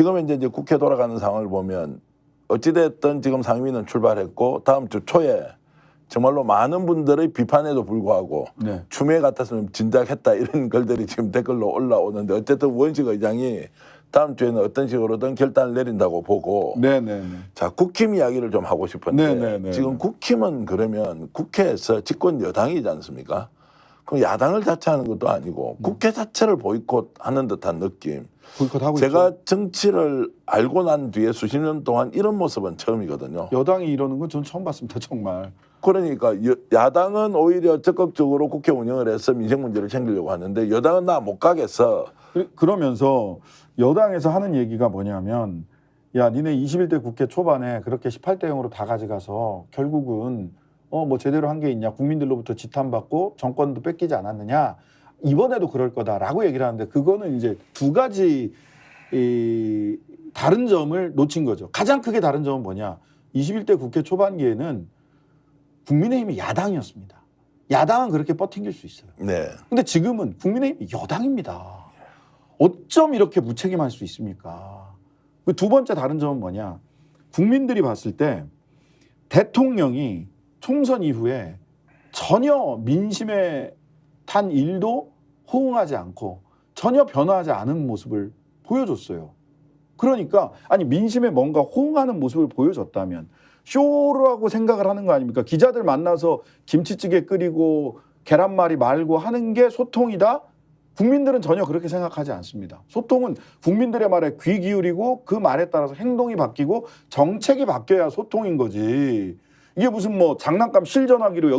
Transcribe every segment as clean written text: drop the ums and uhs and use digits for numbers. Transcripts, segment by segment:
지금 이제 국회 돌아가는 상황을 보면 어찌됐든 지금 상임위는 출발했고 다음 주 초에 정말로 많은 분들의 비판에도 불구하고 네. 추미애 같았으면 진작 했다 이런 글들이 지금 댓글로 올라오는데 어쨌든 원식 의장이 다음 주에는 어떤 식으로든 결단을 내린다고 보고 네네네. 자 국힘 이야기를 좀 하고 싶은데 네네네. 지금 국힘은 그러면 국회에서 집권 여당이지 않습니까? 그럼 야당을 자체하는 것도 아니고 국회 자체를 보이콧하는 듯한 느낌. 보이콧하고 제가 있죠. 정치를 알고 난 뒤에 수십 년 동안 이런 모습은 처음이거든요. 여당이 이러는 건 전 처음 봤습니다. 정말. 그러니까 야당은 오히려 적극적으로 국회 운영을 해서 민생 문제를 챙기려고 하는데 여당은 나 못 가겠어. 그러면서 여당에서 하는 얘기가 뭐냐면 야 니네 21대 국회 초반에 그렇게 18대 0으로 다 가져가서 결국은 뭐 제대로 한 게 있냐 국민들로부터 지탄받고 정권도 뺏기지 않았느냐 이번에도 그럴 거다라고 얘기를 하는데 그거는 이제 두 가지 다른 점을 놓친 거죠. 가장 크게 다른 점은 뭐냐 21대 국회 초반기에는 국민의힘이 야당이었습니다. 야당은 그렇게 버팅길 수 있어요. 네. 근데 지금은 국민의힘이 여당입니다. 어쩜 이렇게 무책임할 수 있습니까? 그 두 번째 다른 점은 뭐냐? 국민들이 봤을 때 대통령이 총선 이후에 전혀 민심에 탄 일도 호응하지 않고 전혀 변화하지 않은 모습을 보여줬어요. 그러니까 아니 민심에 뭔가 호응하는 모습을 보여줬다면 쇼라고 생각을 하는 거 아닙니까? 기자들 만나서 김치찌개 끓이고 계란말이 말고 하는 게 소통이다? 국민들은 전혀 그렇게 생각하지 않습니다. 소통은 국민들의 말에 귀 기울이고 그 말에 따라서 행동이 바뀌고 정책이 바뀌어야 소통인 거지. 이게 무슨 뭐 장난감 실전하기로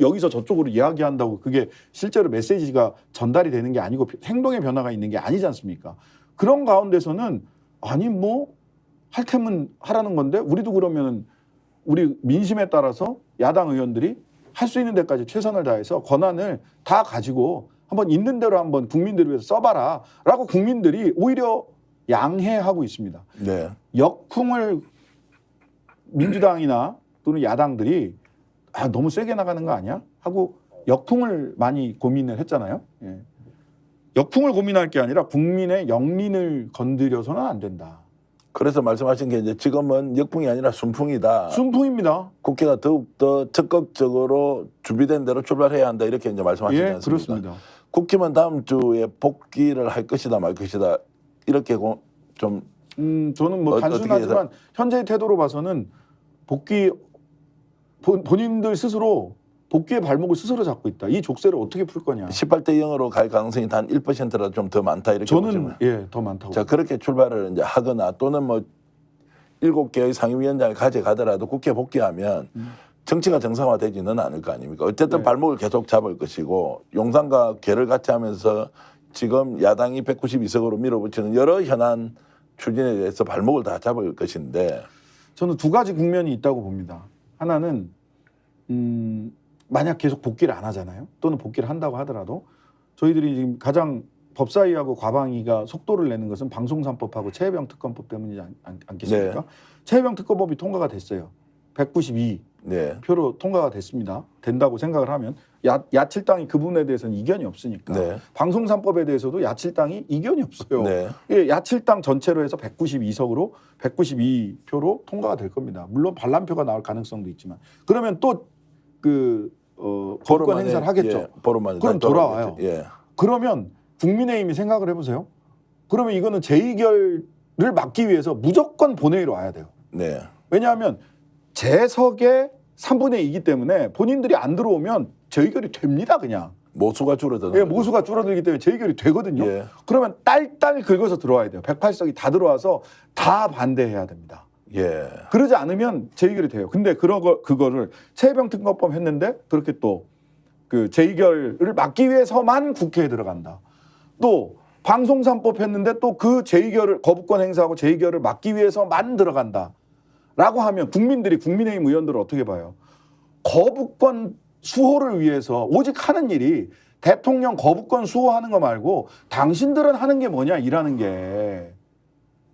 여기서 저쪽으로 이야기한다고 그게 실제로 메시지가 전달이 되는 게 아니고 행동의 변화가 있는 게 아니지 않습니까? 그런 가운데서는 아니 뭐 할 테면 하라는 건데 우리도 그러면은 우리 민심에 따라서 야당 의원들이 할 수 있는 데까지 최선을 다해서 권한을 다 가지고 한번 있는 대로 한번 국민들을 위해서 써봐라 라고 국민들이 오히려 양해하고 있습니다. 네. 역풍을 민주당이나 또는 야당들이 너무 세게 나가는 거 아니야? 하고 역풍을 많이 고민을 했잖아요. 예. 역풍을 고민할 게 아니라 국민의 영린을 건드려서는 안 된다. 그래서 말씀하신 게 이제 지금은 역풍이 아니라 순풍이다. 순풍입니다. 국회가 더욱더 적극적으로 준비된 대로 출발해야 한다 이렇게 이제 말씀하시지 예, 않습니까? 그렇습니다. 국힘은 다음 주에 복귀를 할 것이다 말 것이다 이렇게 좀 저는 뭐 단순하지만 현재의 태도로 봐서는 복귀 본인들 스스로 복귀의 발목을 스스로 잡고 있다. 이 족쇄를 어떻게 풀 거냐. 18대 0으로 갈 가능성이 단 1%라도 좀 더 많다 이렇게 저는 보시면. 더 많다고. 자 그렇게 출발을 이제 하거나 또는 뭐 7개의 상임위원장을 가져가더라도 국회 복귀하면 정치가 정상화되지는 않을 거 아닙니까? 어쨌든 네. 발목을 계속 잡을 것이고 용산과 개를 같이 하면서 지금 야당이 192석으로 밀어붙이는 여러 현안 추진에 대해서 발목을 다 잡을 것인데 저는 두 가지 국면이 있다고 봅니다. 하나는 만약 계속 복귀를 안 하잖아요. 또는 복귀를 한다고 하더라도 저희들이 지금 가장 법사위하고 과방위가 속도를 내는 것은 방송3법하고 최혜병 특검법 때문이지 않겠습니까? 네. 최혜병 특검법이 통과가 됐어요. 192 네. 표로 통과가 됐습니다. 된다고 생각을 하면 야칠당이 그 부분에 대해서는 이견이 없으니까 네. 방송3법에 대해서도 야칠당이 이견이 없어요. 네. 예, 야칠당 전체로 해서 192석으로 192표로 통과가 될 겁니다. 물론 반란표가 나올 가능성도 있지만 그러면 또 거부권 행사를 하겠죠. 예, 보름 만에 그럼 돌아와요. 예. 그러면 국민의힘이 생각을 해보세요. 그러면 이거는 재의결을 막기 위해서 무조건 본회의로 와야 돼요. 네. 왜냐하면 재석의 3분의 2이기 때문에 본인들이 안 들어오면 재의결이 됩니다. 그냥. 모수가 줄어드는. 예, 모수가 줄어들기 때문에 재의결이 되거든요. 예. 그러면 딸딸 긁어서 들어와야 돼요. 108석이 다 들어와서 다 반대해야 됩니다. 예. 그러지 않으면 재의결이 돼요. 근데 그거를 최혜병 특검법 했는데 그렇게 또 그 재의결을 막기 위해서만 국회에 들어간다. 또 방송3법 했는데 또 그 재의결을 거부권 행사하고 재의결을 막기 위해서만 들어간다. 라고 하면 국민의힘 의원들을 어떻게 봐요? 거부권 수호를 위해서 오직 하는 일이 대통령 거부권 수호하는 거 말고 당신들은 하는 게 뭐냐 일하는 게.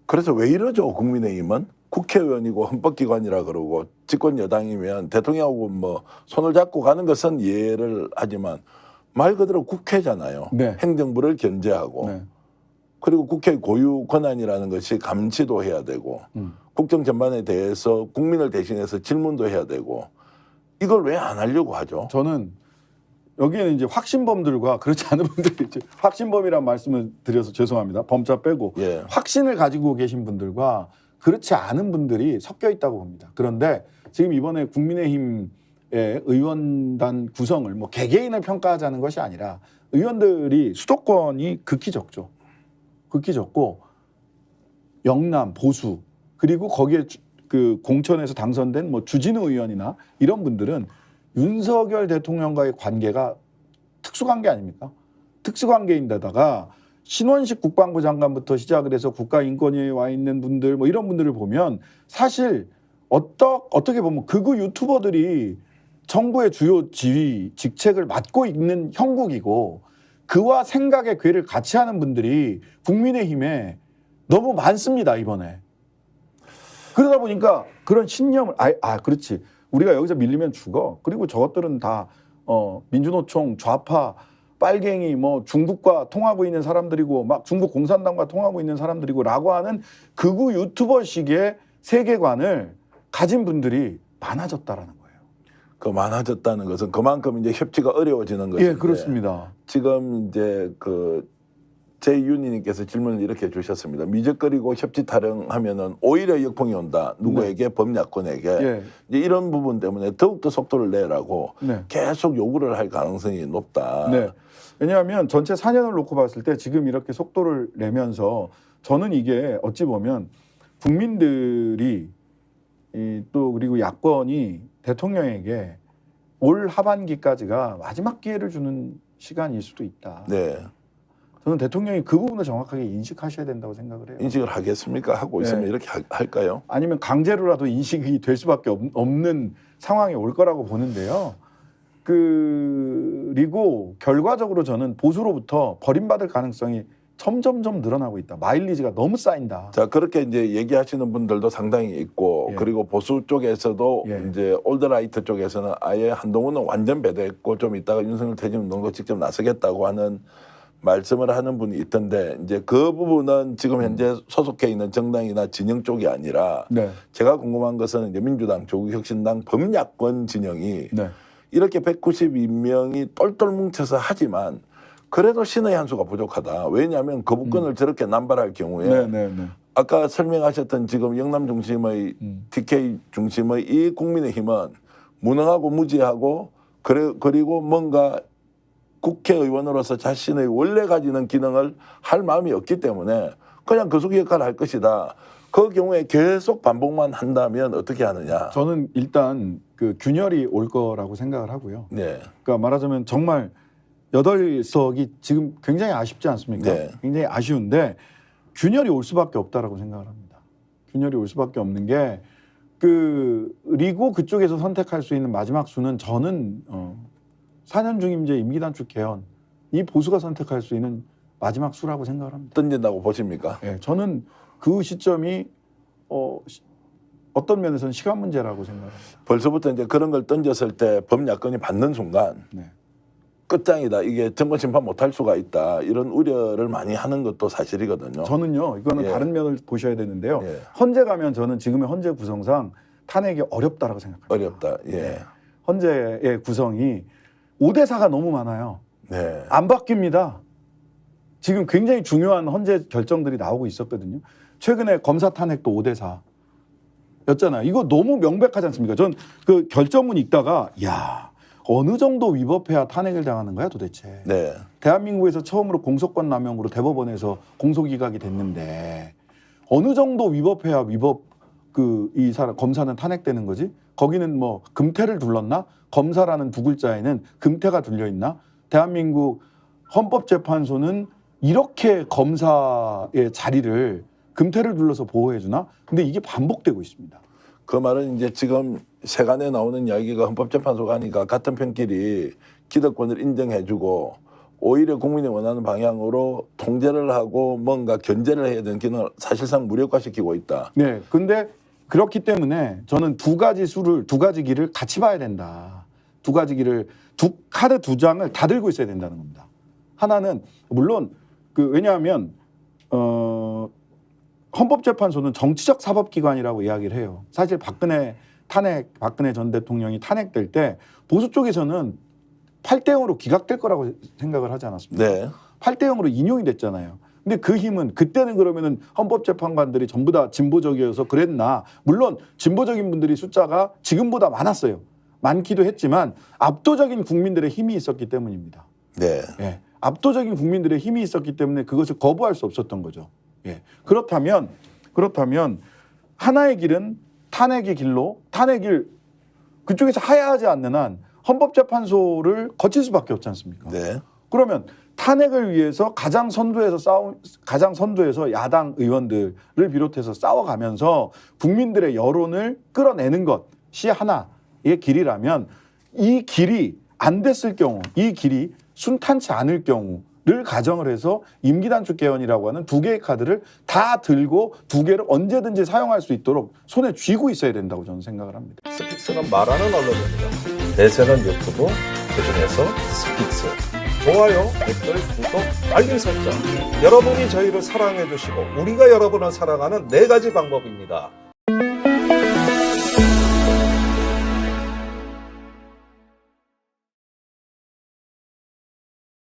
그래서 왜 이러죠 국민의힘은? 국회의원이고 헌법기관이라 그러고 집권 여당이면 대통령하고 뭐 손을 잡고 가는 것은 이해를 하지만 말 그대로 국회잖아요. 네. 행정부를 견제하고. 네. 그리고 국회 고유 권한이라는 것이 감시도 해야 되고 국정 전반에 대해서 국민을 대신해서 질문도 해야 되고 이걸 왜 안 하려고 하죠? 저는 여기에는 이제 확신범들과 그렇지 않은 분들이 이제 확신범이란 말씀을 드려서 죄송합니다. 범자 빼고 예. 확신을 가지고 계신 분들과 그렇지 않은 분들이 섞여 있다고 봅니다. 그런데 지금 이번에 국민의힘의 의원단 구성을 뭐 개개인을 평가하자는 것이 아니라 의원들이 수도권이 극히 적죠. 극히 적고 영남 보수 그리고 거기에 그 공천에서 당선된 뭐 주진우 의원이나 이런 분들은 윤석열 대통령과의 관계가 특수관계 아닙니까? 특수관계인데다가 신원식 국방부 장관부터 시작을 해서 국가인권위에 와 있는 분들 뭐 이런 분들을 보면 사실 어떻게 보면 극우 유튜버들이 정부의 주요 지휘 직책을 맡고 있는 형국이고 그와 생각의 궤를 같이 하는 분들이 국민의힘에 너무 많습니다 이번에. 그러다 보니까 그런 신념을 그렇지 우리가 여기서 밀리면 죽어. 그리고 저것들은 다 민주노총 좌파 빨갱이 뭐 중국과 통하고 있는 사람들이고 막 중국 공산당과 통하고 있는 사람들이고라고 하는 극우 유튜버식의 세계관을 가진 분들이 많아졌다라는 거예요. 그 많아졌다는 것은 그만큼 이제 협치가 어려워지는 것인데. 예, 그렇습니다. 지금 이제 그 제이윤희님께서 질문을 이렇게 주셨습니다. 미적거리고 협치 타령하면은 오히려 역풍이 온다. 누구에게 범야권에게 예. 이제 이런 부분 때문에 더욱더 속도를 내라고 네. 계속 요구를 할 가능성이 높다. 네. 왜냐하면 전체 4년을 놓고 봤을 때 지금 이렇게 속도를 내면서 저는 이게 어찌 보면 국민들이 또 그리고 야권이 대통령에게 올 하반기까지가 마지막 기회를 주는 시간일 수도 있다. 네. 저는 대통령이 그 부분을 정확하게 인식하셔야 된다고 생각을 해요. 인식을 하겠습니까? 하고 있으면 네. 이렇게 할까요? 아니면 강제로라도 인식이 될 수밖에 없는 상황이 올 거라고 보는데요. 그리고 결과적으로 저는 보수로부터 버림받을 가능성이 점점점 늘어나고 있다. 마일리지가 너무 쌓인다. 자, 그렇게 이제 얘기하시는 분들도 상당히 있고, 예. 그리고 보수 쪽에서도 예. 이제 올드라이트 쪽에서는 아예 한동훈은 완전 배제했고 좀 있다가 윤석열 퇴진운동도 직접 나서겠다고 하는 말씀을 하는 분이 있던데, 이제 그 부분은 지금 현재 소속해 있는 정당이나 진영 쪽이 아니라 네. 제가 궁금한 것은 이제 민주당, 조국혁신당, 범야권 진영이 네. 이렇게 192명이 똘똘 뭉쳐서 하지만 그래도 신의 한 수가 부족하다. 왜냐하면 거부권을 저렇게 남발할 경우에 네. 네. 네. 아까 설명하셨던 지금 영남 중심의 TK 중심의 이 국민의힘은 무능하고 무지하고 그리고 뭔가 국회의원으로서 자신의 원래 가지는 기능을 할 마음이 없기 때문에 그냥 거수기 역할을 할 것이다. 그 경우에 계속 반복만 한다면 어떻게 하느냐. 저는 일단 그 균열이 올 거라고 생각을 하고요. 네. 그러니까 말하자면 정말 8석이 지금 굉장히 아쉽지 않습니까? 네. 굉장히 아쉬운데 균열이 올 수밖에 없다라고 생각을 합니다. 균열이 올 수밖에 없는 게 그리고 그쪽에서 선택할 수 있는 마지막 수는 저는 4년 중임제 임기 단축 개헌 이 보수가 선택할 수 있는 마지막 수라고 생각을 합니다. 던진다고 보십니까? 네, 저는 그 시점이 어떤 면에서는 시간 문제라고 생각합니다. 벌써부터 이제 그런 걸 던졌을 때 범야권이 받는 순간 네. 끝장이다. 이게 정권 심판 못할 수가 있다. 이런 우려를 많이 하는 것도 사실이거든요. 저는요, 이거는 예. 다른 면을 보셔야 되는데요. 예. 헌재 가면 저는 지금의 헌재 구성상 탄핵이 어렵다라고 생각합니다. 어렵다. 예. 네. 헌재의 구성이 5대4가 너무 많아요. 네. 안 바뀝니다. 지금 굉장히 중요한 헌재 결정들이 나오고 있었거든요. 최근에 검사 탄핵도 5대4였잖아요. 이거 너무 명백하지 않습니까? 전 그 결정문 읽다가 야 어느 정도 위법해야 탄핵을 당하는 거야 도대체. 네. 대한민국에서 처음으로 공소권 남용으로 대법원에서 공소기각이 됐는데 어느 정도 위법해야 이 사람 검사는 탄핵되는 거지? 거기는 뭐 금태를 둘렀나? 검사라는 두 글자에는 금태가 둘려 있나? 대한민국 헌법재판소는 이렇게 검사의 자리를 금태를 둘러서 보호해 주나? 근데 이게 반복되고 있습니다. 그 말은 이제 지금 세간에 나오는 이야기가 헌법재판소가 하니까 같은 편끼리 기득권을 인정해주고 오히려 국민이 원하는 방향으로 통제를 하고 뭔가 견제를 해야 되는 기능을 사실상 무력화시키고 있다. 네. 근데 그렇기 때문에 저는 두 가지 길을 같이 봐야 된다. 두 가지 길을 카드 두 장을 다 들고 있어야 된다는 겁니다. 하나는 물론 왜냐하면 헌법재판소는 정치적 사법기관이라고 이야기를 해요. 사실 박근혜 전 대통령이 탄핵될 때 보수 쪽에서는 8대 0으로 기각될 거라고 생각을 하지 않았습니까? 네. 8대 0으로 인용이 됐잖아요. 근데 그 힘은 그때는 그러면은 헌법재판관들이 전부 다 진보적이어서 그랬나? 물론 진보적인 분들이 숫자가 지금보다 많았어요. 많기도 했지만 압도적인 국민들의 힘이 있었기 때문입니다. 네. 예. 압도적인 국민들의 힘이 있었기 때문에 그것을 거부할 수 없었던 거죠. 예. 그렇다면 하나의 길은 탄핵의 길로 탄핵을 그쪽에서 하야하지 않는 한 헌법재판소를 거칠 수밖에 없지 않습니까? 네. 그러면 탄핵을 위해서 가장 선두에서 야당 의원들을 비롯해서 싸워가면서 국민들의 여론을 끌어내는 것이 하나의 길이라면 이 길이 안 됐을 경우, 이 길이 순탄치 않을 경우를 가정을 해서 임기 단축 개헌이라고 하는 두 개의 카드를 다 들고 두 개를 언제든지 사용할 수 있도록 손에 쥐고 있어야 된다고 저는 생각을 합니다. 스픽스는 말하는 언론입니다. 대세는 유튜브, 그중에서 스픽스. 좋아요, 댓글, 구독, 알림 설정. 여러분이 저희를 사랑해 주시고 우리가 여러분을 사랑하는 4가지 방법입니다.